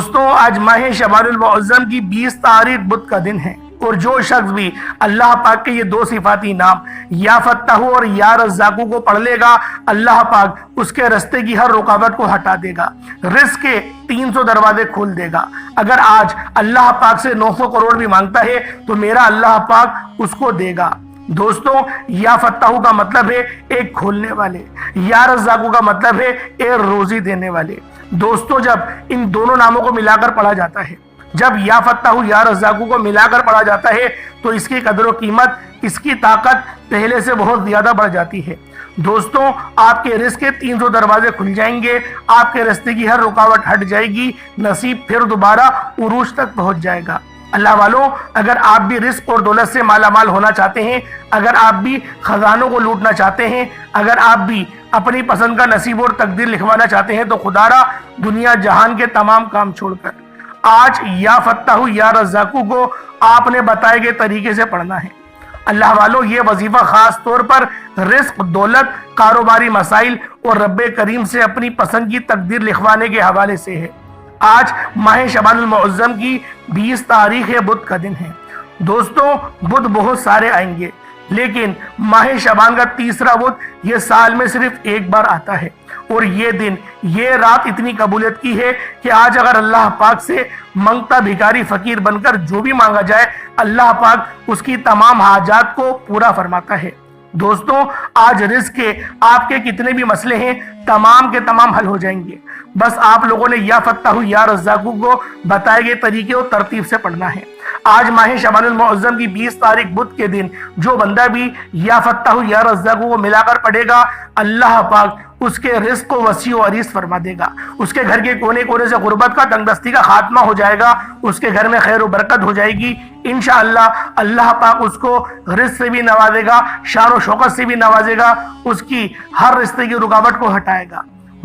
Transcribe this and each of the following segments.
دوستوں آج ماہ شعبان المعظم کی 20 تاریخ بدھ کا دن ہے، اور جو شخص بھی اللہ پاک کے یہ دو صفاتی نام یا فتح اور یا رزاق کو پڑھ لے گا، اللہ پاک اس کے رستے کی ہر رکاوٹ کو ہٹا دے گا، رزق کے 300 دروازے کھول دے گا۔ اگر آج اللہ پاک سے 900 کروڑ بھی مانگتا ہے تو میرا اللہ پاک اس کو دے گا۔ دوستوں یا فتح کا مطلب ہے ایک کھولنے والے، یا رزاق کا مطلب ہے ایک روزی دینے والے۔ دوستوں جب ان دونوں ناموں کو ملا کر پڑھا جاتا ہے، جب یا فتح یا رزاق کو ملا کر پڑھا جاتا ہے تو اس کی قدر و قیمت، اس کی طاقت پہلے سے بہت زیادہ بڑھ جاتی ہے۔ دوستوں آپ کے رزق کے 300 دروازے کھل جائیں گے، آپ کے راستے کی ہر رکاوٹ ہٹ جائے گی، نصیب پھر دوبارہ عروج تک پہنچ جائے گا۔ اللہ والوں، اگر آپ بھی رزق اور دولت سے مالا مال ہونا چاہتے ہیں، اگر آپ بھی خزانوں کو لوٹنا چاہتے ہیں، اگر آپ بھی اپنی پسند کا نصیب اور تقدیر لکھوانا چاہتے ہیں تو خدا را دنیا جہان کے تمام کام چھوڑ کر آج یا فتح یا رزاق کو آپ نے بتائے گئے طریقے سے پڑھنا ہے۔ اللہ والوں، یہ وظیفہ خاص طور پر رزق، دولت، کاروباری مسائل اور رب کریم سے اپنی پسند کی تقدیر لکھوانے کے حوالے سے ہے۔ آج ماہ شعبان المعظم کی 20 تاریخ بدھ کا دن ہے۔ دوستوں بدھ بہت سارے آئیں گے، لیکن ماہ شعبان کا تیسرا بدھ یہ سال میں صرف ایک بار آتا ہے، اور یہ دن، یہ رات اتنی قبولیت کی ہے کہ آج اگر اللہ پاک سے منگتا بھکاری فقیر بن کر جو بھی مانگا جائے، اللہ پاک اس کی تمام حاجات کو پورا فرماتا ہے۔ دوستوں آج رزق کے آپ کے کتنے بھی مسئلے ہیں، تمام کے تمام حل ہو جائیں گے، بس آپ لوگوں نے یا فتح یا رزاق کو بتائے گئے طریقے اور ترتیب سے پڑھنا ہے۔ آج ماہ شعبان المعظم کی 20 تاریخ بدھ کے دن جو بندہ بھی یا فتح یا رزاق کو ملا کر پڑھے گا، اللہ پاک اس کے رزق کو وسیع و عریض فرما دے گا، اس کے گھر کے کونے کونے سے غربت کا، تنگ دستی کا خاتمہ ہو جائے گا، اس کے گھر میں خیر و برکت ہو جائے گی۔ انشاءاللہ اللہ پاک اس کو رزق سے بھی نوازے گا، شان و شوکت سے بھی نوازے گا، اس کی ہر رشتے کی رکاوٹ کو ہٹائے گا۔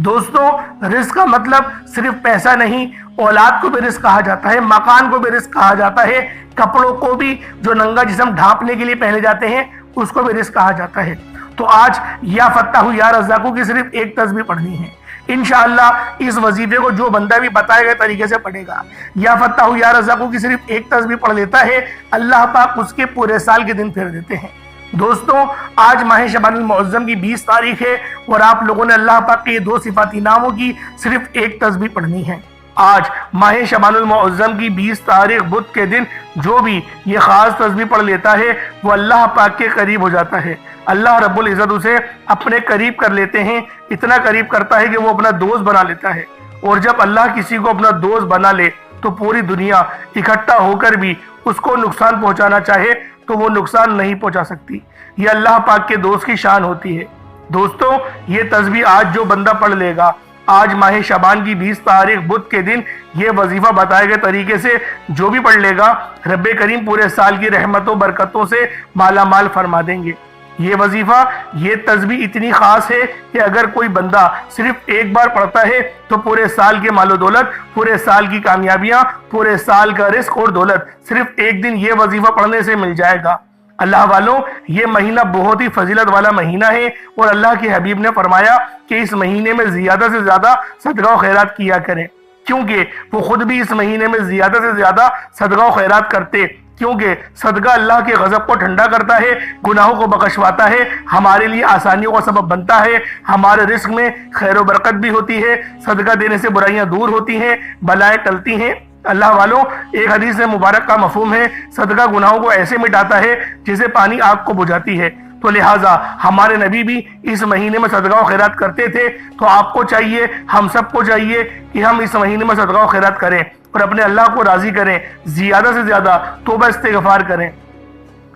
دوستوں رزق کا مطلب صرف پیسہ نہیں، اولاد کو بھی رزق کہا جاتا ہے، مکان کو بھی رزق کہا جاتا ہے، کپڑوں کو بھی جو ننگا جسم ڈھانپنے کے لیے پہنے جاتے ہیں اس کو بھی رزق کہا جاتا ہے۔ تو آج یا فتح یا رزاق کی صرف ایک تسبیح پڑھنی ہے۔ انشاءاللہ اس وظیفے کو جو بندہ بھی بتائے گئے طریقے سے پڑھے گا، یا فتح یا رزاق کی صرف ایک تسبیح پڑھ لیتا ہے، اللہ پاک اس کے پورے سال کے دن پھیر دیتے ہیں۔ دوستوں آج ماہ شعبان المعظم کی 20 تاریخ ہے، اور آپ لوگوں نے اللہ پاک کے یہ دو صفاتی ناموں کی صرف ایک تسبیح پڑھنی ہے۔ آج ماہ شعبان المعظم کی 20 تاریخ بدھ کے دن جو بھی یہ خاص تسبیح پڑھ لیتا ہے وہ اللہ پاک کے قریب ہو جاتا ہے۔ اللہ رب العزت اسے اپنے قریب کر لیتے ہیں، اتنا قریب کرتا ہے کہ وہ اپنا دوست بنا لیتا ہے، اور جب اللہ کسی کو اپنا دوست بنا لے تو پوری دنیا اکٹھا ہو کر بھی اس کو نقصان پہنچانا چاہے تو وہ نقصان نہیں پہنچا سکتی۔ یہ اللہ پاک کے دوست کی شان ہوتی ہے۔ دوستوں یہ تسبیح آج جو بندہ پڑھ لے گا، آج ماہ شعبان کی 20 تاریخ بدھ کے دن یہ وظیفہ بتائے گئے طریقے سے جو بھی پڑھ لے گا، رب کریم پورے سال کی رحمتوں برکتوں سے مالا مال فرما دیں گے۔ یہ وظیفہ، یہ تسبیح اتنی خاص ہے کہ اگر کوئی بندہ صرف ایک بار پڑھتا ہے تو پورے سال کے مال و دولت، پورے سال کی کامیابیاں، پورے سال کا رزق اور دولت صرف ایک دن یہ وظیفہ پڑھنے سے مل جائے گا۔ اللہ والوں، یہ مہینہ بہت ہی فضیلت والا مہینہ ہے، اور اللہ کے حبیب نے فرمایا کہ اس مہینے میں زیادہ سے زیادہ صدقہ و خیرات کیا کریں، کیونکہ وہ خود بھی اس مہینے میں زیادہ سے زیادہ صدقہ و خیرات کرتے، کیونکہ صدقہ اللہ کے غضب کو ٹھنڈا کرتا ہے، گناہوں کو بخشواتا ہے، ہمارے لیے آسانیوں کا سبب بنتا ہے، ہمارے رزق میں خیر و برکت بھی ہوتی ہے، صدقہ دینے سے برائیاں دور ہوتی ہیں، بلائیں ٹلتی ہیں۔ اللہ والوں، ایک حدیث مبارک کا مفہوم ہے، صدقہ گناہوں کو ایسے مٹاتا ہے جیسے پانی آگ کو بجھاتی ہے۔ تو لہٰذا ہمارے نبی بھی اس مہینے میں صدقہ و خیرات کرتے تھے، تو آپ کو چاہیے، ہم سب کو چاہیے کہ ہم اس مہینے میں صدقہ و خیرات کریں اور اپنے اللہ کو راضی کریں، زیادہ سے زیادہ توبہ استغفار کریں۔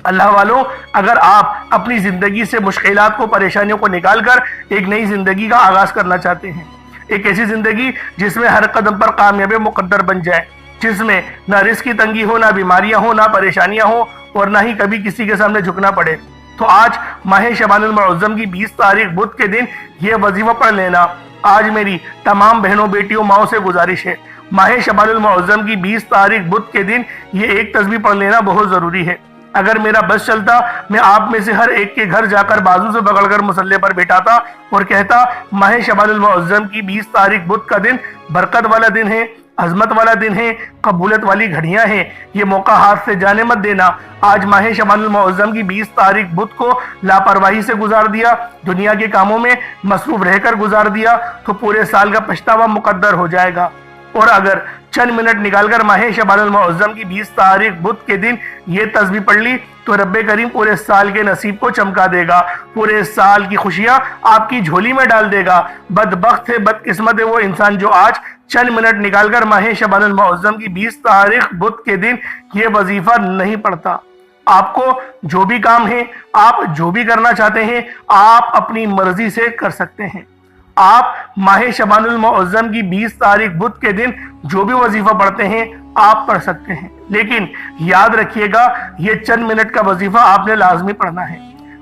اللہ والوں، اگر آپ اپنی زندگی سے مشکلات کو، پریشانیوں کو نکال کر ایک نئی زندگی کا آغاز کرنا چاہتے ہیں، ایک ایسی زندگی جس میں ہر قدم پر کامیابی مقدر بن جائے، جس میں نہ رزق کی تنگی ہو، نہ بیماریاں ہوں، نہ پریشانیاں ہوں، اور نہ ہی کبھی کسی کے سامنے جھکنا پڑے، تو آج ماہ شعبان المعظم کی 20 تاریخ بدھ کے دن یہ وظیفہ پڑھ لینا۔ آج میری تمام بہنوں، بیٹیوں، ماؤں سے گزارش ہے، ماہ شعبان المعظم کی 20 تاریخ بدھ کے دن یہ ایک تسبیح پڑھ لینا بہت ضروری ہے۔ اگر میرا بس چلتا، میں آپ میں سے ہر ایک کے گھر جا کر بازو سے پکڑ کر مصلے پر بیٹھاتا اور کہتا، ماہ شعبان المعظم کی 20 تاریخ بدھ کا دن برکت والا دن ہے، عظمت والا دن ہے، قبولیت والی گھڑیاں ہیں، یہ موقع ہاتھ سے جانے مت دینا۔ آج ماہ شعبان المعظم کی 20 تاریخ بدھ کو لاپرواہی سے گزار دیا، دنیا کے کاموں میں مصروف رہ کر گزار دیا تو پورے سال کا پچھتاوا مقدر ہو جائے گا۔ اور اگر چند منٹ نکال کر ماہ شعبان المعظم کی 20 تاریخ بدھ کے دن یہ تسبیح پڑھ لی تو رب کریم پورے سال کے نصیب کو چمکا دے گا، پورے سال کی خوشیاں آپ کی جھولی میں ڈال دے گا۔ بدبخت ہے، بدقسمت ہے وہ انسان جو آج چند منٹ نکال کر ماہ شعبان المعظم کی 20 تاریخ بدھ کے دن یہ وظیفہ نہیں پڑھتا۔ آپ کو جو بھی کام ہے، آپ جو بھی کرنا چاہتے ہیں، آپ اپنی مرضی سے کر سکتے ہیں۔ آپ ماہ شعبان المعظم کی 20 تاریخ بدھ کے دن جو بھی وظیفہ پڑھتے ہیں آپ پڑھ سکتے ہیں، لیکن یاد رکھیے گا یہ چند منٹ کا وظیفہ آپ نے لازمی پڑھنا ہے،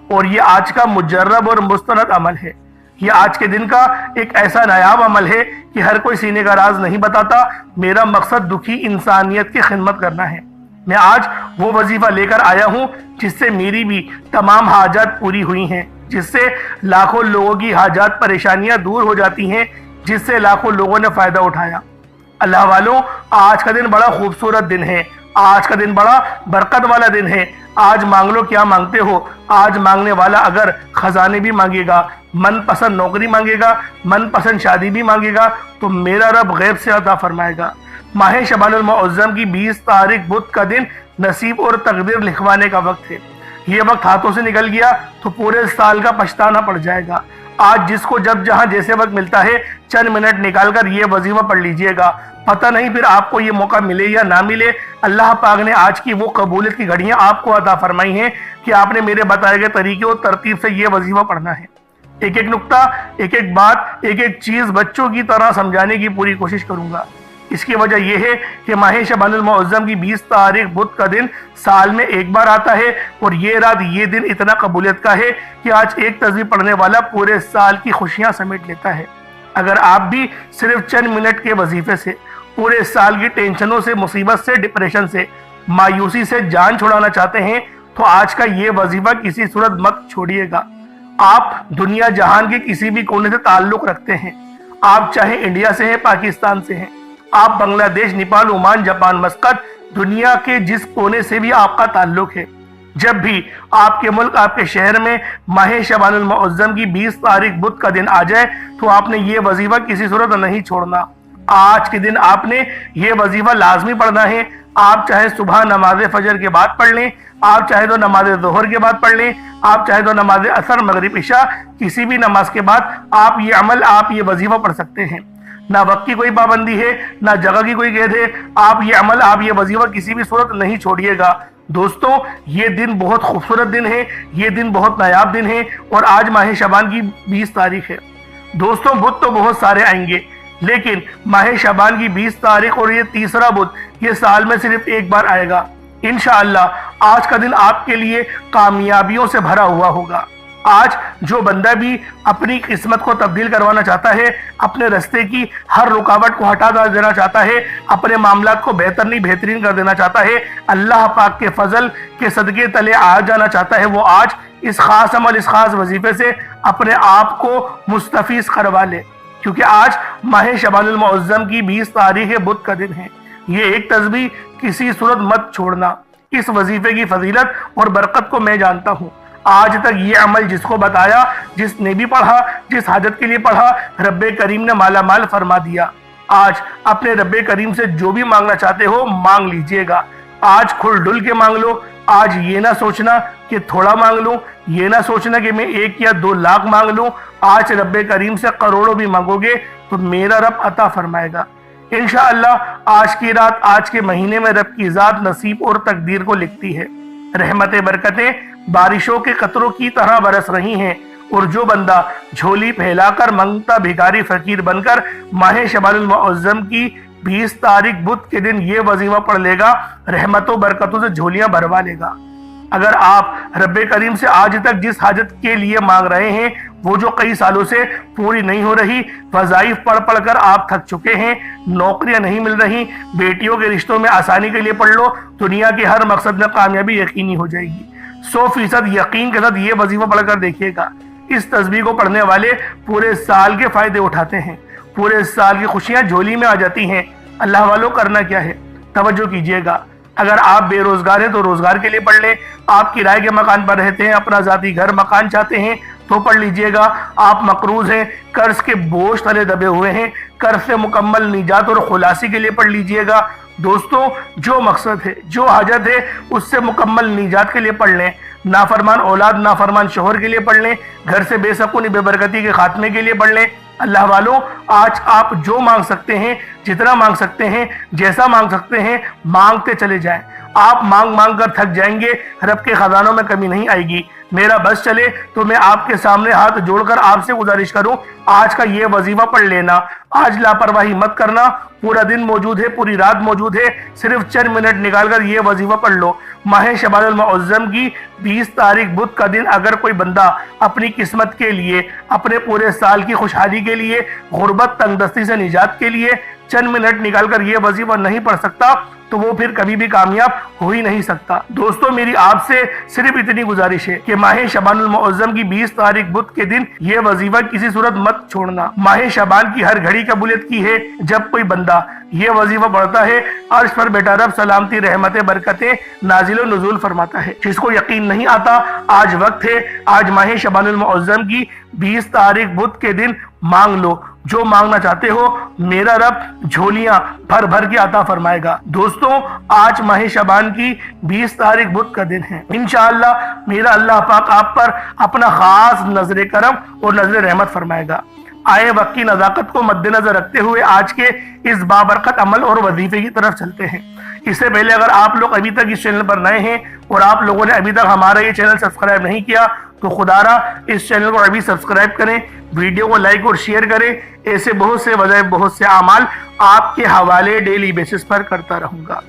اور یہ آج کا مجرب اور مستند عمل ہے۔ یہ آج کے دن کا ایک ایسا نایاب عمل ہے کہ ہر کوئی سینے کا راز نہیں بتاتا۔ میرا مقصد دکھی انسانیت کی خدمت کرنا ہے۔ میں آج وہ وظیفہ لے کر آیا ہوں جس سے میری بھی تمام حاجات پوری ہوئی ہیں، جس سے لاکھوں لوگوں کی حاجات پریشانیاں دور ہو جاتی ہیں، جس سے لاکھوں لوگوں نے فائدہ اٹھایا۔ اللہ والوں، آج کا دن بڑا خوبصورت دن ہے، آج کا دن بڑا برکت والا دن ہے۔ آج مانگ لو کیا مانگتے ہو۔ آج مانگنے والا اگر خزانے بھی مانگے گا، من پسند نوکری مانگے گا، من پسند شادی بھی مانگے گا تو میرا رب غیب سے عطا فرمائے گا۔ ماہ شعبان المعظم کی 20 تاریخ بدھ کا دن نصیب اور تقدیر لکھوانے کا وقت ہے۔ یہ وقت ہاتھوں سے نکل گیا تو پورے سال کا پچھتانا پڑ جائے گا۔ آج جس کو جب جہاں جیسے وقت ملتا ہے چند منٹ نکال کر یہ وظیفہ پڑھ لیجئے گا، پتہ نہیں پھر آپ کو یہ موقع ملے یا نہ ملے۔ اللہ پاک نے آج کی وہ قبولیت کی گھڑیاں آپ کو عطا فرمائی ہیں کہ آپ نے میرے بتائے گئے طریقے اور ترتیب سے یہ وظیفہ پڑھنا ہے۔ ایک ایک نقطہ، ایک ایک بات، ایک ایک چیز بچوں کی طرح سمجھانے کی پوری کوشش کروں گا۔ اس کی وجہ یہ ہے کہ ماہ شعبان المعظم کی 20 تاریخ بدھ کا دن سال میں ایک بار آتا ہے، اور یہ رات، یہ دن اتنا قبولیت کا ہے کہ آج ایک تسبیح پڑھنے والا پورے سال کی خوشیاں سمیٹ لیتا ہے۔ اگر آپ بھی صرف چند منٹ کے وظیفے سے پورے سال کی ٹینشنوں سے، مصیبت سے، ڈپریشن سے، مایوسی سے جان چھڑانا چاہتے ہیں تو آج کا یہ وظیفہ کسی صورت مت چھوڑیے گا۔ آپ دنیا جہان کے کسی بھی کونے سے تعلق رکھتے ہیں، آپ چاہے انڈیا سے ہیں، پاکستان سے ہیں، آپ بنگلہ دیش، نیپال، عمان، جاپان، مسقط، دنیا کے جس کونے سے بھی آپ کا تعلق ہے، جب بھی آپ کے ملک، آپ کے شہر میں ماہ شعبان المعظم کی 20 تاریخ بدھ کا دن آ جائے تو آپ نے یہ وظیفہ کسی صورت نہیں چھوڑنا۔ آج کے دن آپ نے یہ وظیفہ لازمی پڑھنا ہے۔ آپ چاہے صبح نماز فجر کے بعد پڑھ لیں، آپ چاہے تو نماز ظہر کے بعد پڑھ لیں، آپ چاہے تو نماز عصر، مغرب، عشاء، کسی بھی نماز کے بعد آپ یہ عمل، آپ یہ وظیفہ پڑھ سکتے ہیں۔ نہ وقت کی کوئی پابندی ہے، نہ جگہ کی کوئی قید ہے، آپ یہ عمل، آپ یہ وظیفہ کسی بھی صورت نہیں چھوڑیے گا۔ دوستوں، یہ دن بہت خوبصورت دن ہے، یہ دن بہت نایاب دن ہے، اور آج ماہ شعبان کی 20 تاریخ ہے۔ دوستوں، بدھ تو بہت سارے آئیں گے، لیکن ماہ شعبان کی 20 تاریخ اور یہ تیسرا بدھ یہ سال میں صرف ایک بار آئے گا۔ انشاءاللہ آج کا دن آپ کے لیے کامیابیوں سے بھرا ہوا ہوگا۔ آج جو بندہ بھی اپنی قسمت کو تبدیل کروانا چاہتا ہے، اپنے رستے کی ہر رکاوٹ کو ہٹا دینا چاہتا ہے، اپنے معاملات کو بہترین کر دینا چاہتا ہے، اللہ پاک کے فضل کے صدقے تلے آ جانا چاہتا ہے، وہ آج اس خاص عمل، اس خاص وظیفے سے اپنے آپ کو مستفیض کروا لے، کیونکہ آج ماہ شعبان المعظم کی 20 تاریخ بدھ کا دن ہے۔ یہ ایک تسبیح کسی صورت مت چھوڑنا۔ اس وظیفے کی فضیلت اور برکت کو میں جانتا ہوں۔ آج تک یہ عمل جس کو بتایا، جس نے بھی پڑھا، جس حاجت کے لیے پڑھا، رب کریم نے مالا مال فرما دیا۔ آج اپنے رب کریم سے جو بھی مانگنا چاہتے ہو مانگ لیجئے گا۔ آج کھل ڈل کے مانگ لو۔ آج یہ نہ سوچنا کہ تھوڑا مانگ لوں، یہ نہ سوچنا کہ میں 1 یا 2 لاکھ مانگ لوں۔ آج رب کریم سے کروڑوں بھی مانگو گے تو میرا رب عطا فرمائے گا۔ انشاءاللہ آج کی رات، آج کے مہینے میں رب کی ذات نصیب اور تقدیر کو لکھتی ہے۔ رحمتیں، برکتیں بارشوں کے قطروں کی طرح برس رہی ہیں، اور جو بندہ جھولی پھیلا کر منگتا بھیکاری فقیر بن کر ماہ شعبان المعظم کی 20 تاریخ بدھ کے دن یہ وظیفہ پڑھ لے گا، رحمتوں برکتوں سے جھولیاں بھروا لے گا۔ اگر آپ رب کریم سے آج تک جس حاجت کے لیے مانگ رہے ہیں وہ جو کئی سالوں سے پوری نہیں ہو رہی، وظائف پڑھ پڑھ کر آپ تھک چکے ہیں، نوکریاں نہیں مل رہی، بیٹیوں کے رشتوں میں آسانی کے لیے پڑھ لو، دنیا کے ہر مقصد میں کامیابی یقینی ہو جائے گی۔ 100% یقین کے ساتھ یہ وظیفہ پڑھ کر دیکھیے گا۔ اس تسبیح کو پڑھنے والے پورے سال کے فائدے اٹھاتے ہیں، پورے سال کی خوشیاں جھولی میں آ جاتی ہیں۔ अल्लाह वालों करना क्या है, तवज्जो कीजिएगा। अगर आप बेरोजगार हैं तो रोजगार के लिए पढ़ लें, आप किराए के मकान पर रहते हैं, अपना ज़ाती घर मकान चाहते हैं तो पढ़ लीजिएगा। आप मकरूज हैं, कर्ज के बोझ तले दबे हुए हैं, कर्ज से मुकम्मल निजात और खुलासी के लिए पढ़ लीजिएगा। दोस्तों, जो मकसद है, जो हाजत है, उससे मुकम्मल निजात के लिए पढ़ लें। नाफरमान औलाद, नाफरमान शोहर के लिए पढ़ लें, घर से बेसकूनी बेबरकती के खात्मे के लिए पढ़ लें। अल्लाह वालों, आज आप जो मांग सकते हैं, जितना मांग सकते हैं, जैसा मांग सकते हैं, मांगते चले जाएं। आप मांग मांग कर थक जाएंगे, रब के खजानों में कमी नहीं आएगी। मेरा बस चले तो मैं आपके सामने हाथ जोड़कर आपसे गुजारिश करूं, आज का ये वजीफा पढ़ लेना। आज लापरवाही मत करना, पूरा दिन मौजूद है, पूरी रात मौजूद है, सिर्फ चंद मिनट निकालकर ये वजीफा पढ़ लो। माह शबानुल मुअज़्ज़म की 20 तारीख बुध का दिन अगर कोई बंदा अपनी किस्मत के लिए, अपने पूरे साल की खुशहाली के लिए, गुर्बत तंगदस्ती से निजात के लिए चंद मिनट निकालकर ये वजीफा नहीं पढ़ सकता तो वो फिर कभी भी कामयाब हो ही नहीं सकता। दोस्तों, मेरी आपसे सिर्फ इतनी गुजारिश है कि माह शबानुल मुअज़्ज़म की 20 तारीख बुध के दिन ये वजीफा किसी सूरत मत छोड़ना। माह शबान की हर घड़ी कबूलियत की है। जब कोई बंदा ये वजीफा पढ़ता है, अर्श पर बेटा रब सलामती रहमतें बरकतें नाजिल नुज़ूल फरमाता है। जिसको यकीन नहीं आता, आज वक्त है, आज माह शबानुल मुअज़्ज़म की 20 तारीख बुध के दिन मांग लो। जो मांगना चाहते हो मेरा रब झोलियां भर भर के अता फरमाएगा। दोस्तों, आज माह शबान की 20 तारीख बुध का दिन है। इंशाअल्लाह मेरा अल्लाह पाक आप पर अपना खास नजर करम और नजर रहमत फरमाएगा। आए वक्त की नज़ाकत को मद्देनजर रखते हुए आज के इस बाबरकत अमल और वजीफे की तरफ चलते हैं। इससे पहले अगर आप लोग अभी तक इस चैनल पर नए हैं और आप लोगों ने अभी तक हमारा ये चैनल सब्सक्राइब नहीं किया तो खुदारा इस चैनल को अभी सब्सक्राइब करें, वीडियो को लाइक और शेयर करें। ऐसे बहुत से वज़ाइफ, बहुत से अमाल आपके हवाले डेली बेसिस पर करता रहूंगा।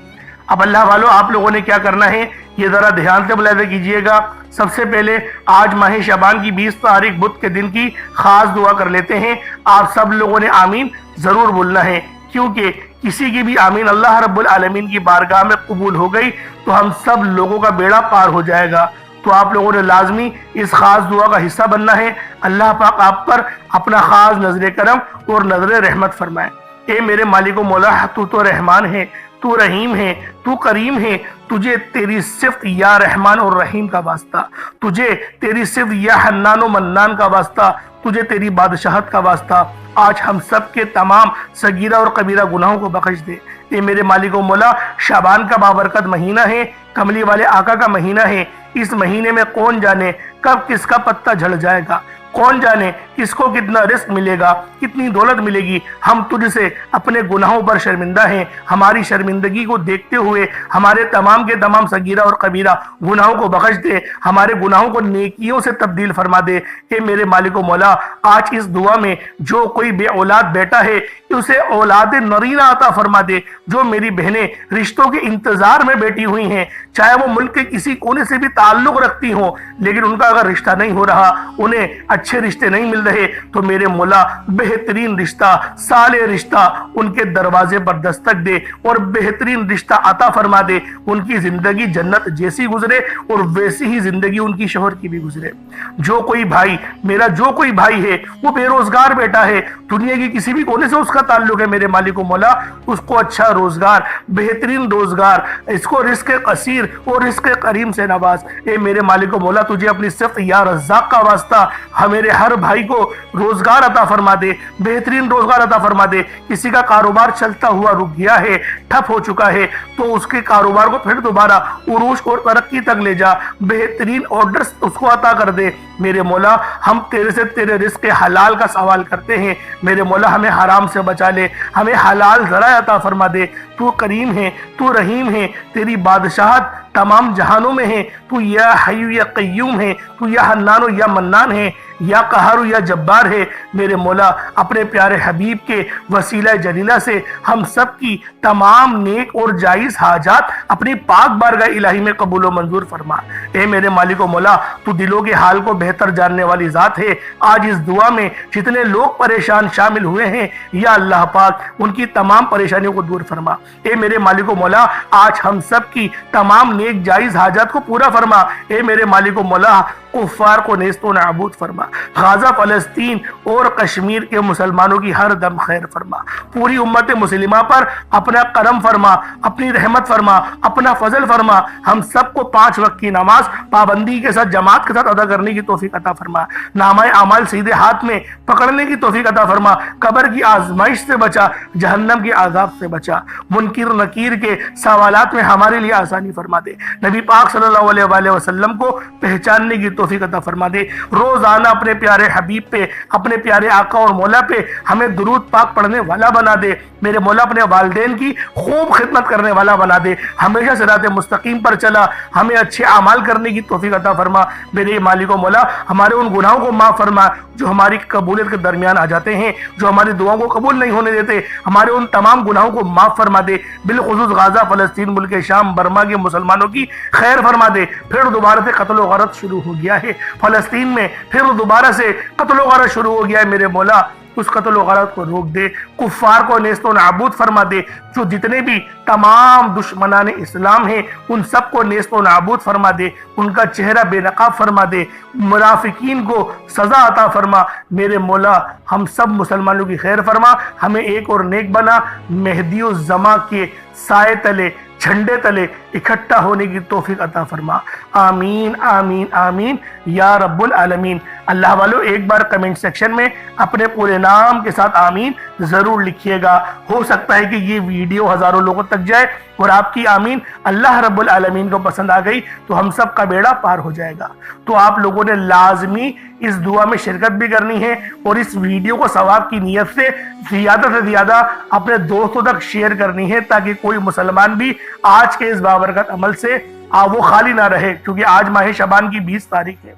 अब अल्लाह वालों, आप लोगों ने क्या करना है ये ज़रा ध्यान से मुलाहिज़ा कीजिएगा। सबसे पहले आज माह शबान की 20 तारीख बुध के दिन की खास दुआ कर लेते हैं। आप सब लोगों ने आमीन ज़रूर बोलना है, क्योंकि किसी की भी आमीन अल्लाह रब्बुल आलमीन की बारगाह में कबूल हो गई तो हम सब लोगों का बेड़ा पार हो जाएगा। तो आप लोगों ने लाजमी इस खास दुआ का हिस्सा बनना है। अल्लाह पाक आप पर अपना खास नजर करम और नजर रहमत फरमाए। ए मेरे मालिको मौला, तू तो रहमान है, तू रहीम है, तू करीम है, तुझे तेरी सिफ्त या रहमान और रहीम का वास्ता, तुझे तेरी सिफ्त या हन्नान और मन्नान का वास्ता, तुझे तेरी बादशाहत का वास्ता। आज हम सब के तमाम सगीरा और कबीरा गुनाहों को बख्श दे। ये मेरे मालिको मौला, शाबान का बाबरकत महीना है, कमली वाले आका का महीना है। इस महीने में कौन जाने कब किसका पत्ता झड़ जाएगा, कौन जाने किसको कितना रिस्क मिलेगा, कितनी दौलत मिलेगी। हम तुझसे अपने गुनाहों पर शर्मिंदा हैं। हमारी शर्मिंदगी को देखते हुए हमारे तमाम के तमाम सगीरा और कबीरा गुनाहों को बख्श दे, हमारे गुनाहों को नेकियों से तब्दील फरमा दे। ए मेरे मालिको मौला, आज इस दुआ में जो कोई बे औलाद बेटा है उसे औलाद नरीना अता फरमा दे। जो मेरी बहनें रिश्तों के इंतजार में बैठी हुई हैं, चाहे वो मुल्क के किसी कोने से भी ताल्लुक रखती हो, लेकिन उनका अगर रिश्ता नहीं हो रहा, उन्हें अच्छे रिश्ते नहीं मिल रहे, तो मेरे मौला बेहतरीन रिश्ता, साले रिश्ता उनके दरवाजे पर दस्तक दे और बेहतरीन रिश्ता अता फरमा दे। उनकी जिंदगी जन्नत जैसी गुजरे और वैसी ही जिंदगी उनकी शोहर की भी गुजरे। जो कोई भाई, मेरा जो कोई भाई है वो बेरोजगार बैठा है, दुनिया की किसी भी कोने से उसका ताल्लुक है, मेरे मालिको मौला उसको अच्छा रोजगार, बेहतरीन रोजगार, इसको रिस्क कसीर और रिस्क करीम से नवाज। ए मेरे मालिको मौला, तुझे अपनी सिफ्त या रज़्ज़ाक़ का वास्ता मेरे हर भाई को रोजगार अता फरमा दे, बेहतरीन रोजगार अता फरमा दे। किसी का कारोबार चलता हुआ रुक गया है, ठप हो चुका है, तो उसके कारोबार को फिर दोबारा उरूज और तरक्की तक ले जा, बेहतरीन ऑर्डर्स उसको अता कर दे। मेरे मौला, हम तेरे से तेरे रिस्क हलाल का सवाल करते हैं। मेरे मौला, हमें हराम से बचा ले, हमें हलाल ज़रा अता फरमा दे। तू करीम है, तू रहीम है, तेरी बादशाहत तमाम जहानों में है। तू या हय्यू या क़य्यूम है, तू या हन्नान या मन्नान है, या कहर या जब्बार है। मेरे मौला, अपने प्यारे हबीब के वसीला जलीला से हम सब की तमाम नेक और जायज़ हाजात अपनी पाक बारगाह इलाही में कबूल व मंजूर फरमा। ए मेरे मालिको मौला, तू दिलों के हाल को बेहतर जानने वाली ज़ात है। आज इस दुआ में जितने लोग परेशान शामिल हुए हैं, या अल्लाह पाक उनकी तमाम परेशानियों को दूर फरमा। ए मेरे मालिको मौला, आज हम सब की तमाम नेक जायज़ हाजात को पूरा फरमा। ए मेरे मालिको मौला, कुफ्फार को नेस्तो नाबूद फरमा। गाजा फलस्तीन और कश्मीर के मुसलमानों की हर दम खैर फरमा। पूरी उम्मत मुस्लिमा पर अपना करम फरमा, अपनी रहमत फरमा, अपना फजल फरमा। हम सबको 5 वक्त की नमाज पाबंदी के साथ, जमात के साथ अदा करने की तौफीक अता फरमा। नामाए अमाल सीधे हाथ में पकड़ने की तौफीक अता फरमा। कब्र की आजमाइश से बचा, जहन्नम के आजाब से बचा। मुनकिर नकीर के सवालात में हमारे लिए आसानी फरमा दे। नबी पाक सल्लल्लाहु अलैहि वसल्लम को पहचानने की तौफीक अता फरमा दे। रोजाना अपने प्यारे हबीब पे, अपने प्यारे आका और मौला पे हमें दुरूद पाक पढ़ने वाला बना दे। मेरे मौला अपने वालिदैन की खूब खिदमत करने वाला बना दे। हमेशा सिरात मुस्तकीम पर चला, हमें अच्छे अमाल करने की तौफीक अता फरमा। मेरे मालिक मौला हमारे उन गुनाहों को माफ फरमा जो हमारी कबूलियत के दरमियान आ जाते हैं, जो हमारी दुआओं को कबूल नहीं होने देते। हमारे उन तमाम गुनाहों को माफ फरमा दे। बिलखुसूस गाजा फलस्तीन, मुल्क शाम, बर्मा के मुसलमानों की खैर फरमा दे। फिर दोबारा से कत्ल गरत शुरू हो गया है फलस्तीन में, फिर दोबारा से कत्ल गरत शुरू हो गया है। मेरे मौला उस कत्ल गरत को रोक दे, कुफ्फार को नेस्तो नाबूद फरमा दे। जो जितने भी तमाम दुश्मनान इस्लाम हैं उन सबको नेस्तो नाबूद फरमा दे, उनका चेहरा बेनकाब फरमा दे, मुनाफिकीन को सजा अता फरमा। मेरे मौला हम सब मुसलमानों की खैर फरमा, हमें एक और नेक बना। मेहदी उस जमा के साए तले, झंडे तले इकट्ठा होने की तौफीक अता फरमा। आमीन आमीन आमीन या रब्बुल आलमीन। अल्लाह वालों एक बार कमेंट सेक्शन में अपने पूरे नाम के साथ आमीन जरूर लिखिएगा। हो सकता है कि ये वीडियो हजारों लोगों तक जाए और आपकी आमीन अल्लाह रब्बुल आलमीन को पसंद आ गई तो हम सब का बेड़ा पार हो जाएगा। तो आप लोगों ने लाजमी इस दुआ में शिरकत भी करनी है और इस वीडियो को सवाब की नीयत से ज्यादा अपने दोस्तों तक शेयर करनी है, ताकि कोई मुसलमान भी आज के इस बाबरकत अमल से वो खाली ना रहे। क्योंकि आज माह शबान की 20 तारीख है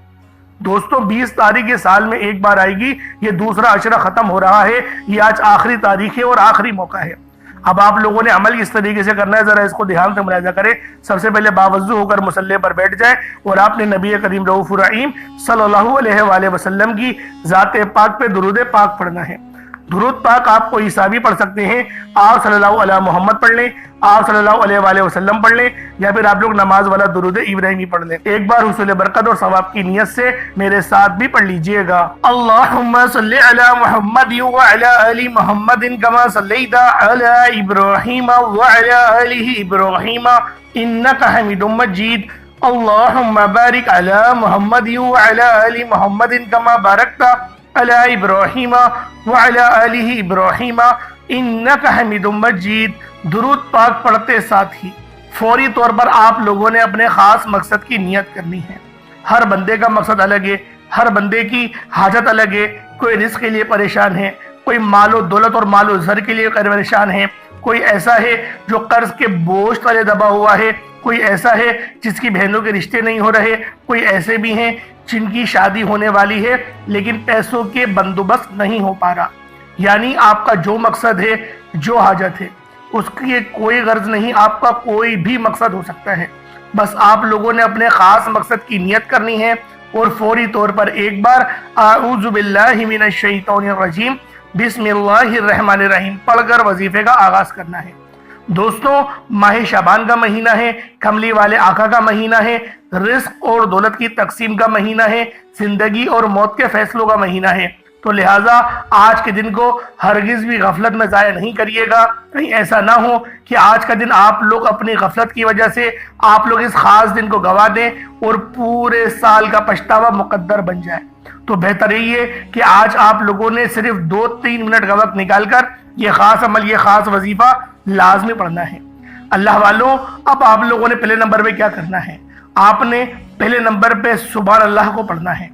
दोस्तों। 20 तारीख ये साल में एक बार आएगी, ये दूसरा अशरा खत्म हो रहा है, ये आज आखिरी तारीख है और आखिरी मौका है। अब आप लोगों ने अमल किस तरीके से करना है जरा इसको ध्यान से मुलाहिजा करें। सबसे पहले बावजू होकर मुसल्ले पर बैठ जाए और आपने नबी करीम रऊफुर रहीम सल्लल्लाहु अलैहि वसल्लम की ज़ाते पाक पे दुरूद पाक पढ़ना है। दुरूद पाक आपको ईसा भी पढ़ सकते हैं, आप सल्लल्लाहु अलैहि मोहम्मद पढ़ लें, आप सल्लल्लाहु अलैहि वसल्लम पढ़ लें, या फिर आप लोग नमाज वाला दुरूद इब्राहिमी पढ़ लें। एक बार हुसूल बरकत और सवाब की नियत से मेरे साथ भी पढ़ लीजिएगा। अल्लाहुम्मा सल्ली अला मुहम्मद व अला आलि मुहम्मदिन कमा सल्लैता अला इब्राहीम व अला आलि इब्राहीम इन्नका हमीदुम मजीद। अल्लाहुम्मा बारिक अला मुहम्मद व अला आलि मुहम्मदिन कमा बारकता अला इब्राहीम व अला आलि इब्राहीम इन्नका हमीदुम मजीद। दुरूद पाक पढ़ते साथ ही फौरी तौर पर आप लोगों ने अपने खास मकसद की नियत करनी है। हर बंदे का मकसद अलग है, हर बंदे की हाजत अलग है। कोई रिस्क के लिए परेशान है, कोई मालो दौलत और मालो ज़र के लिए परेशान है, कोई ऐसा है जो कर्ज के बोझ तले दबा हुआ है, कोई ऐसा है जिसकी बहनों के रिश्ते नहीं हो रहे, कोई ऐसे भी हैं जिनकी शादी होने वाली है लेकिन पैसों के बंदोबस्त नहीं हो पा रहा। यानी आपका जो मकसद है, जो हाजत है, उसकी कोई गर्ज नहीं, आपका कोई भी मकसद हो सकता है। बस आप लोगों ने अपने खास मकसद की नियत करनी है और फौरी तौर पर एक बार आऊज़ु बिल्लाहि मिनश शैतानिर रजीम बिस्मिल्लाहिर रहमानिर रहीम पढ़कर वजीफे का आगाज करना है। दोस्तों माह शाबान का महीना है, कमली वाले आका का महीना है, रिस्क और दौलत की तकसीम का महीना है, जिंदगी और मौत के फैसलों का महीना है। तो लिहाजा आज के दिन को हरगिज भी गफलत में ज़ाया नहीं करिएगा। कहीं ऐसा ना हो कि आज का दिन आप लोग अपनी गफलत की वजह से आप लोग इस खास दिन को गवा दें और पूरे साल का पछतावा मुकद्दर बन जाए। तो बेहतर यही है कि आज आप लोगों ने सिर्फ 2-3 मिनट का वक्त निकालकर ये खास अमल, ये खास वजीफा लाजमी पढ़ना है। अल्लाह वालों, अब आप लोगों ने पहले नंबर पे क्या करना है, आपने पहले नंबर पे सुभान अल्लाह को पढ़ना है।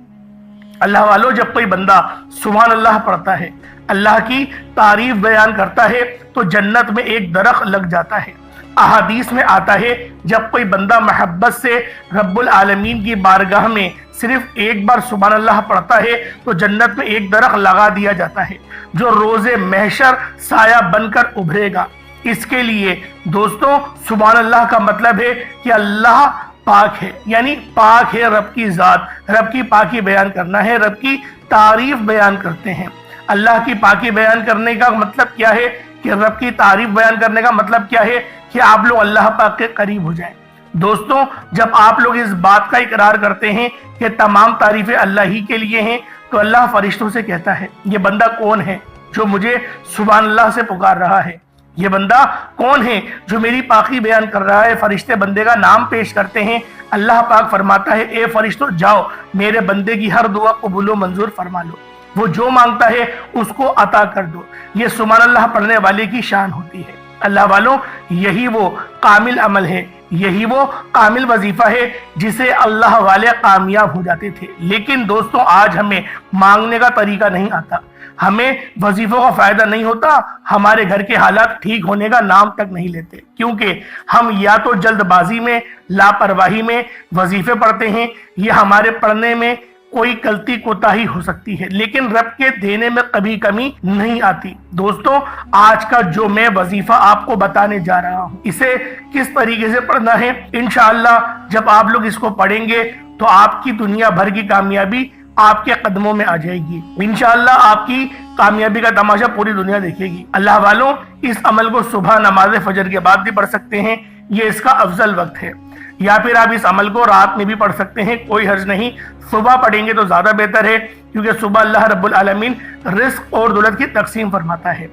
अल्लाह वालों, जब कोई बंदा सुभान अल्लाह पढ़ता है, अल्लाह की तारीफ बयान करता है, तो जन्नत में एक दरख्त लग जाता है। अहादीस में आता है जब कोई बंदा मोहब्बत से रब्बुल आलमीन की बारगाह में सिर्फ एक बार सुभान अल्लाह पढ़ता है तो जन्नत में एक दरख्त लगा दिया जाता है जो रोज़े महशर साया बनकर उभरेगा। इसके लिए दोस्तों सुभान अल्लाह का मतलब है कि अल्लाह पाक है, यानी पाक है रब की ज़ात, रब की पाकी बयान करना है, रब की तारीफ बयान करते हैं। अल्लाह की पाकी बयान करने का मतलब क्या है कि रब की तारीफ बयान करने का मतलब क्या है कि आप लोग अल्लाह पाक के करीब हो जाएं। दोस्तों, जब आप लोग इस बात का इकरार करते हैं कि तमाम तारीफें अल्लाह ही के लिए हैं, तो अल्लाह फरिश्तों से कहता है, ये बंदा कौन है जो मुझे सुभान अल्लाह से पुकार रहा है? ये बंदा कौन है जो मेरी पाकी बयान कर रहा है? फरिश्ते बंदे का नाम पेश करते हैं। अल्लाह पाक फरमाता है, ए फरिश्तों, जाओ मेरे बंदे की हर दुआ कबूल मंजूर फरमा लो, वो जो मांगता है उसको अता कर दो। ये सुभान अल्लाह पढ़ने वाले की शान होती है। अल्लाह वालों, यही वो कामिल अमल है, यही वो कामिल वजीफा है जिसे अल्लाह वाले कामयाब हो जाते थे। लेकिन दोस्तों, आज हमें मांगने का तरीका नहीं आता, हमें वजीफों का फायदा नहीं होता, हमारे घर के हालात ठीक होने का नाम तक नहीं लेते, क्योंकि हम या तो जल्दबाजी में, लापरवाही में वजीफे पढ़ते हैं, या हमारे पढ़ने में कोई गलती कोताही हो सकती है, लेकिन रब के देने में कभी कमी नहीं आती। दोस्तों, आज का जो मैं वजीफा आपको बताने जा रहा हूँ, इसे किस तरीके से पढ़ना है, इंशाअल्लाह जब आप लोग इसको पढ़ेंगे तो आपकी दुनिया भर की कामयाबी आपके कदमों में आ जाएगी। इंशाअल्लाह आपकी कामयाबी का तमाशा पूरी दुनिया देखेगी। अल्लाह वालों, इस अमल को सुबह नमाज फजर के बाद भी पढ़ सकते हैं, ये इसका अफजल वक्त है, या फिर आप इस अमल को रात में भी पढ़ सकते हैं, कोई हर्ज नहीं। सुबह पढ़ेंगे तो ज्यादा बेहतर है, क्योंकि सुबह अल्लाह रब्बुल आलमीन रिस्क और दौलत की तकसीम फरमाता है।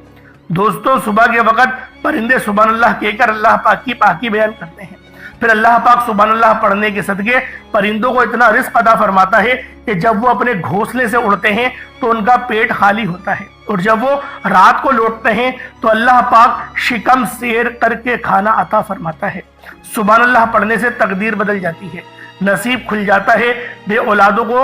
दोस्तों, सुबह के वक्त परिंदे सुभान अल्लाह कहकर अल्लाह पाक की पाकी बयान करते हैं, फिर अल्लाह पाक सुभान अल्लाह पढ़ने के सदके परिंदों को इतना रिस्क अता फरमाता है कि जब वो अपने घोंसले से उड़ते हैं तो उनका पेट खाली होता है, और जब वो रात को लौटते हैं तो अल्लाह पाक शिकम सेर करके खाना अता फरमाता है। सुभान अल्लाह पढ़ने से तकदीर बदल जाती है, नसीब खुल जाता है, बे औलादों को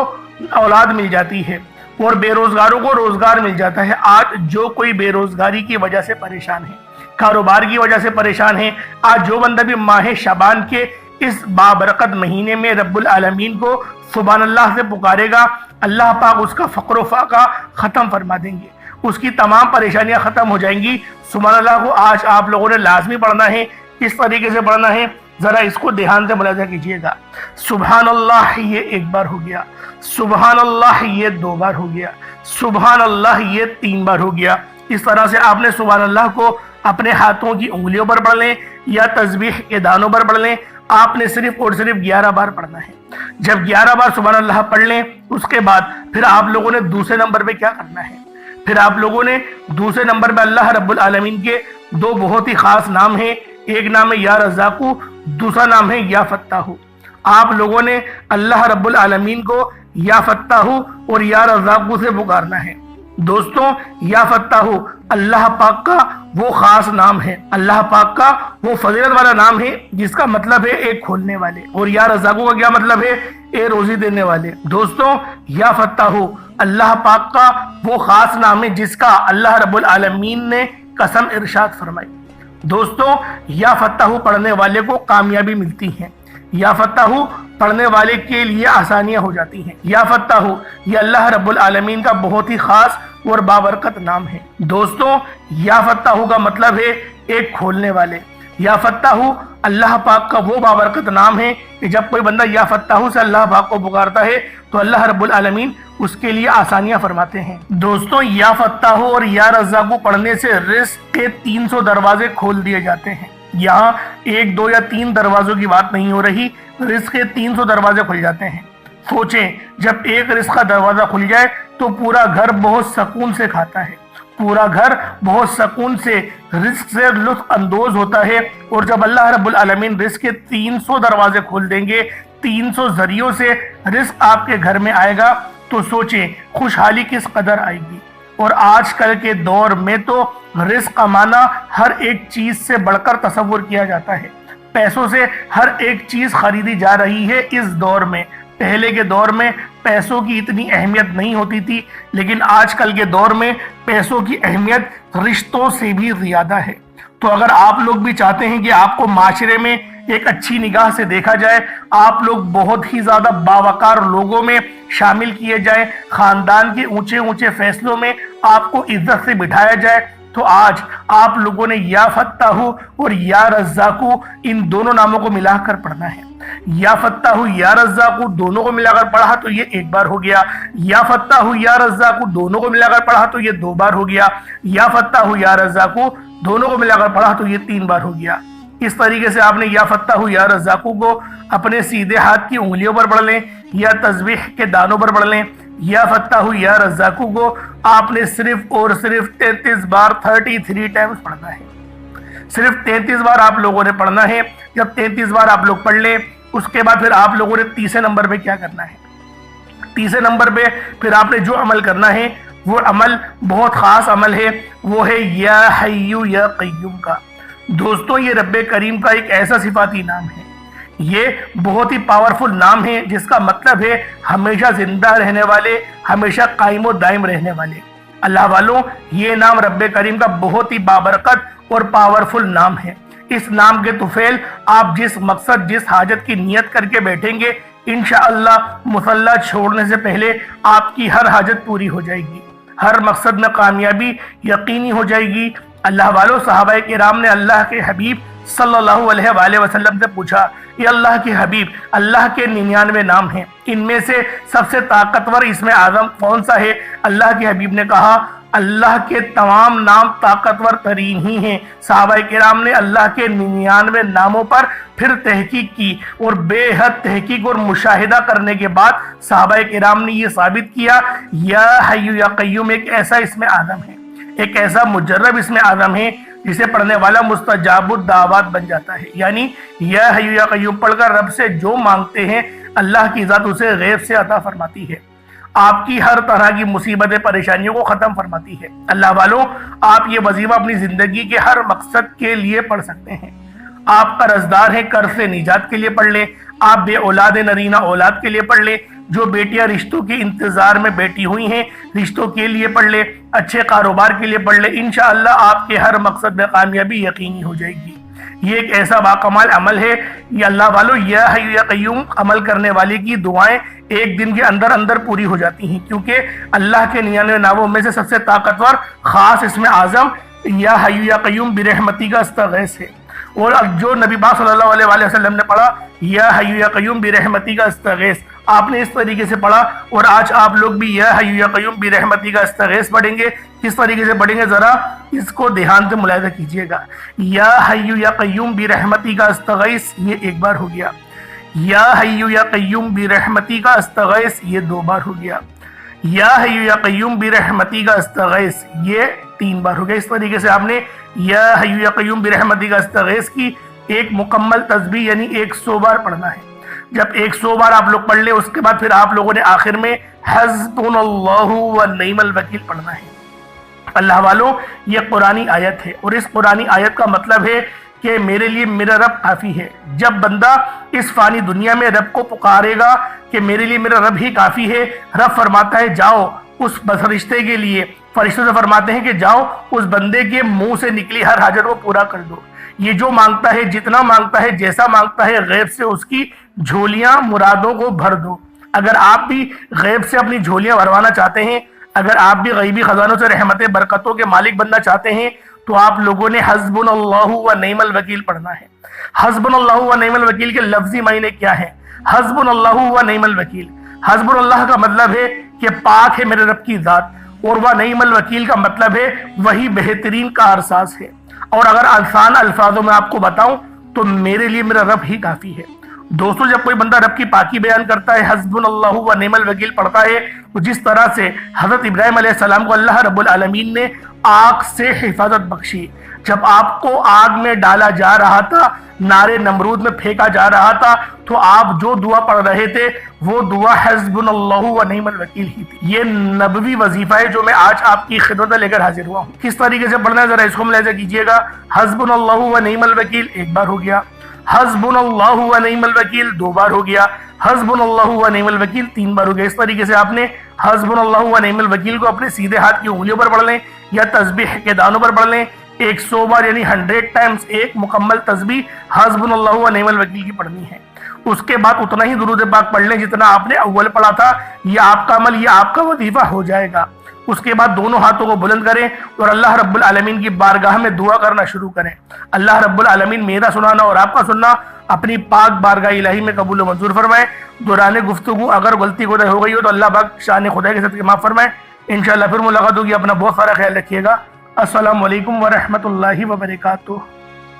औलाद मिल जाती है, और बेरोजगारों को रोजगार मिल जाता है। आज जो कोई बेरोजगारी की वजह से परेशान है, कारोबार की वजह से परेशान है, आज जो बंदा भी माह शाबान के इस बाबरकत महीने में रब्बुल आलमीन को सुभान अल्लाह से पुकारेगा, अल्लाह पाक उसका फक्र फाका खत्म फरमा देंगे, उसकी तमाम परेशानियां खत्म हो जाएंगी। सुभान अल्लाह को आज आप लोगों ने लाजमी पढ़ना है। किस तरीके से पढ़ना है, जरा इसको ध्यान से मुलाजा कीजिएगा। सुभान अल्लाह ये एक बार हो गया, सुभान अल्लाह ये 2 बार हो गया, सुभान अल्लाह ये 3 बार हो गया। इस तरह से आपने सुभान अल्लाह को अपने हाथों की उंगलियों पर पढ़ लें या तस्बीह के दानों पर पढ़ लें, आपने सिर्फ और सिर्फ 11 बार पढ़ना है। जब 11 बार सुभान अल्लाह पढ़ लें, उसके बाद फिर आप लोगों ने दूसरे नंबर पे क्या करना है, फिर आप लोगों ने दूसरे नंबर पे अल्लाह रब्बुल आलमीन के 2 बहुत ही खास नाम हैं, एक नाम है या रज़ाकू, दूसरा नाम है या फत्ताहू। आप लोगों ने अल्लाह रब्बुल आलमीन को या फत्ताहू और या रज़ाकू से पुकारना है। दोस्तों, या फत्ताहू अल्लाह पाक का वो खास नाम है, अल्लाह पाक का वो फजीलत वाला नाम है जिसका मतलब है एक खोलने वाले, और या रज़ाकू का क्या मतलब है, ए रोजी देने वाले। दोस्तों, या फत्ताहू अल्लाह पाक का वो खास नाम है जिसका अल्लाह रब्बुल आलमीन ने कसम इरशाद फरमाई। दोस्तों, या फत्ताहू पढ़ने वाले को कामयाबी मिलती है, या फत्ताहू पढ़ने वाले के लिए आसानियां हो जाती हैं। या फत्ताहू ये अल्लाह रब्बुल आलमीन का बहुत ही खास और बाबरकत नाम है। दोस्तों, या फत्ताहू का मतलब है एक खोलने वाले। या फत्ताहू अल्लाह पाक का वो बाबरकत नाम है कि जब कोई बंदा या फत्ताहू से अल्लाह पाक को पुकारता है तो अल्लाह रब्बुल आलमीन उसके लिए आसानियां फरमाते हैं। दोस्तों, या फत्ताहू और या रज़ाकू पढ़ने से रिस्क के 300 दरवाजे खोल दिए जाते हैं। यहाँ 1, 2 या 3 दरवाजों की बात नहीं हो रही, रिस्क के 300 दरवाजे खुल जाते हैं। सोचें, जब एक रिस्क का दरवाजा खुल जाए तो पूरा घर बहुत सुकून से खाता है, पूरा घर बहुत सुकून से रिस्क से लुत्फ अंदोज होता है। और जब अल्लाह रब्बुल आलमीन रिस्क के 300 दरवाजे खोल देंगे, 300 जरियों से रिस्क आपके घर में आएगा, तो सोचें खुशहाली किस कदर आएगी। और आजकल के दौर में तो रिस्क कमाना हर एक चीज से बढ़कर तसव्वुर किया जाता है, पैसों से हर एक चीज खरीदी जा रही है इस दौर में। पहले के दौर में पैसों की इतनी अहमियत नहीं होती थी, लेकिन आजकल के दौर में पैसों की अहमियत रिश्तों से भी ज्यादा है। तो अगर आप लोग भी चाहते हैं कि आपको माशरे में एक अच्छी निगाह से देखा जाए, आप लोग बहुत ही ज्यादा बावकार लोगों में शामिल किए जाए, खानदान के ऊंचे ऊंचे फैसलों में आपको इज्जत से बिठाया जाए, तो आज आप लोगों ने या फत्ताहू और या रज़ाकू इन दोनों नामों को मिलाकर पढ़ना है। या फत्ताहू या रज़ाकू दोनों को मिलाकर पढ़ा तो ये 1 बार हो गया, या फत्ताहू या रज़ाकू दोनों को मिलाकर पढ़ा तो ये 2 बार हो गया, या फत्ताहू या रज़ाकू दोनों को मिलाकर पढ़ा तो ये 3 बार हो गया। اس طریقے سے آپ نے یا فتاح یا رزاقو کو اپنے سیدھے ہاتھ کی انگلیوں پر پڑھ لیں یا تسبیح کے دانوں پر پڑھ لیں۔ یا فتاح یا رزاقو کو آپ نے صرف اور صرف 33 بار 33 ٹائمز پڑھنا ہے، صرف 33 بار آپ لوگوں نے پڑھنا ہے۔ جب 33 بار آپ لوگ پڑھ لیں اس کے بعد پھر آپ لوگوں نے تیسرے نمبر پہ کیا کرنا ہے؟ تیسرے نمبر پہ پھر آپ نے جو عمل کرنا ہے وہ عمل بہت خاص عمل ہے، وہ ہے یا حی یا قیوم کا۔ دوستوں یہ رب کریم کا ایک ایسا صفاتی نام ہے، یہ بہت ہی پاورفل نام ہے جس کا مطلب ہے ہمیشہ زندہ رہنے والے، ہمیشہ قائم و دائم رہنے والے۔ اللہ والوں یہ نام رب کریم کا بہت ہی بابرکت اور پاورفل نام ہے۔ اس نام کے طفیل آپ جس مقصد جس حاجت کی نیت کر کے بیٹھیں گے انشاءاللہ مصلی چھوڑنے سے پہلے آپ کی ہر حاجت پوری ہو جائے گی، ہر مقصد میں کامیابی یقینی ہو جائے گی۔ اللہ والوں صحابہ کرام نے اللہ کے حبیب صلی اللہ علیہ وآلہ وسلم سے پوچھا، یہ اللہ کے حبیب اللہ کے 99 نام ہیں، ان میں سے سب سے طاقتور اسم اعظم کون سا ہے؟ اللہ کے حبیب نے کہا اللہ کے تمام نام طاقتور ترین ہی ہیں۔ صحابہ کرام نے اللہ کے 99 ناموں پر پھر تحقیق کی اور بے حد تحقیق اور مشاہدہ کرنے کے بعد صحابہ کرام نے یہ ثابت کیا یا حی یا قیوم ایک ایسا اسم اعظم ہے، ایک ایسا مجرب اسم اعظم ہے جسے پڑھنے والا مستجاب الدعوات بن جاتا ہے۔ یعنی یا حی یا قیوم پڑھ کر رب سے جو مانگتے ہیں اللہ کی ذات اسے غیب سے عطا فرماتی ہے، آپ کی ہر طرح کی مصیبت پریشانیوں کو ختم فرماتی ہے۔ اللہ والوں آپ یہ وظیفہ اپنی زندگی کے ہر مقصد کے لیے پڑھ سکتے ہیں۔ آپ قرض دار ہیں قرض سے نجات کے لیے پڑھ لیں، آپ بے اولاد نرینہ اولاد کے لیے پڑھ لیں، جو بیٹیاں رشتوں کے انتظار میں بیٹھی ہوئی ہیں رشتوں کے لیے پڑھ لیں، اچھے کاروبار کے لیے پڑھ لیں، انشاءاللہ آپ کے ہر مقصد میں کامیابی یقینی ہو جائے گی۔ یہ ایک ایسا باکمال عمل ہے، یہ اللہ والوں یا حی یا قیوم عمل کرنے والے کی دعائیں ایک دن کے اندر اندر پوری ہو جاتی ہیں، کیونکہ اللہ کے 99 ناموں میں سے سب سے طاقتور خاص اسم اعظم یا حی یا قیوم برحمتی کا استغیث ہے۔ اور جو نبی پاک صلی اللہ علیہ وآلہ وسلم نے پڑھا یا حی یا قیوم برحمتی کا استغیث، آپ نے اس طریقے سے پڑھا اور آج آپ لوگ بھی یا حی یا قیوم برحمتی کا استغیث پڑھیں گے۔ کس طریقے سے پڑھیں گے ذرا اس کو دھیان سے ملاحظہ کیجئے گا۔ یا حی یا قیوم برحمتی کا استغیث یہ ایک بار ہو گیا، یا حی یا قیوم برحمتی کا استغیث یہ 2 بار ہو گیا، یا حی یا قیوم برحمتی کا استغیث یہ 3 بار ہو گیا۔ اس طریقے سے آپ نے یا حی یا قیوم برحمتی کا استغیث کی ایک مکمل تسبیح یعنی 100 بار پڑھنا ہے۔ جب 100 بار آپ لوگ پڑھ لیں اس کے بعد پھر آپ لوگوں نے آخر میں حسبنا اللہ و نعم الوکیل پڑھنا ہے۔ اللہ والوں یہ قرآنی آیت ہے اور اس قرآنی آیت کا مطلب ہے کہ میرے لیے میرا رب کافی ہے۔ جب بندہ اس فانی دنیا میں رب کو پکارے گا کہ میرے لیے میرا رب ہی کافی ہے، رب فرماتا ہے جاؤ اس فرشتے کے لیے، فرشتوں سے فرماتے ہیں کہ جاؤ اس بندے کے منہ سے نکلی ہر حاجت کو پورا کر دو۔ یہ جو مانگتا ہے جتنا مانگتا ہے جیسا مانگتا ہے غیب سے اس کی جھولیاں مرادوں کو بھر دو۔ اگر آپ بھی غیب سے اپنی جھولیاں بھروانا چاہتے ہیں، اگر آپ بھی غیبی خزانوں سے رحمت برکتوں کے مالک بننا چاہتے ہیں تو آپ لوگوں نے حسبنا اللہ و نعم الوکیل پڑھنا ہے۔ حسبنا اللہ و نعم الوکیل کے لفظی معنی کیا ہے؟ حسبنا اللہ و نعم الوکیل، حسبنا اللہ کا مطلب ہے کہ پاک ہے میرے رب کی ذات، اور وہ نعم الوکیل کا مطلب ہے وہی بہترین کارساز ہے۔ اور اگر آسان الفاظوں میں آپ کو بتاؤں تو میرے لیے میرا رب ہی کافی ہے۔ دوستو جب کوئی بندہ رب کی پاکی بیان کرتا ہے، حسبنا اللہ و نعم الوکیل پڑھتا ہے، تو جس طرح سے حضرت ابراہیم علیہ السلام کو اللہ رب العالمین نے آگ سے حفاظت بخشی، جب آپ کو آگ میں ڈالا جا رہا تھا، نارے نمرود میں پھینکا جا رہا تھا، تو آپ جو دعا پڑھ رہے تھے وہ دعا حسبنا اللہ و نعم الوکیل ہی تھی۔ یہ نبوی وظیفہ ہے جو میں آج آپ کی خدمت میں لے کر حاضر ہوا ہوں۔ کس طریقے سے پڑھنا ہے ذرا اس کو ملاحظہ کیجئے گا۔ حسبنا اللہ و نعم الوکیل 1 بار ہو گیا، حسبنا اللہ و نعم الوکیل 2 بار ہو گیا، حسبنا اللہ و نعم الوکیل 3 بار ہو گیا۔ اس طریقے سے آپ نے حسبنا اللہ و نعم الوکیل کو اپنے سیدھے ہاتھ کی انگلیوں پر پڑھ لیں یا تسبیح کے دانوں پر پڑھ لیں۔ 100 بار یعنی 100 ٹائمز ایک مکمل تسبیح حسبنا اللہ و نعم الوکیل کی پڑھنی ہے۔ اس کے بعد اتنا ہی درود پاک پڑھ لیں جتنا آپ نے اول پڑھا تھا۔ یہ آپ کا عمل، یہ آپ کا وظیفہ ہو جائے گا۔ اس کے بعد دونوں ہاتھوں کو بلند کریں اور اللہ رب العالمین کی بارگاہ میں دعا کرنا شروع کریں۔ اللہ رب العالمین میرا سنانا اور آپ کا سننا اپنی پاک بارگاہ الہی میں قبول و منظور فرمائے۔ دوران گفتگو اگر غلطی کوتاہی ہو گئی ہو تو اللہ پاک شان خدا کے صدقے معاف فرمائے۔ انشاءاللہ پھر ملاقات ہوگی۔ اپنا بہت سارا خیال رکھیے گا۔ السلام علیکم ورحمۃ اللہ وبرکاتہ۔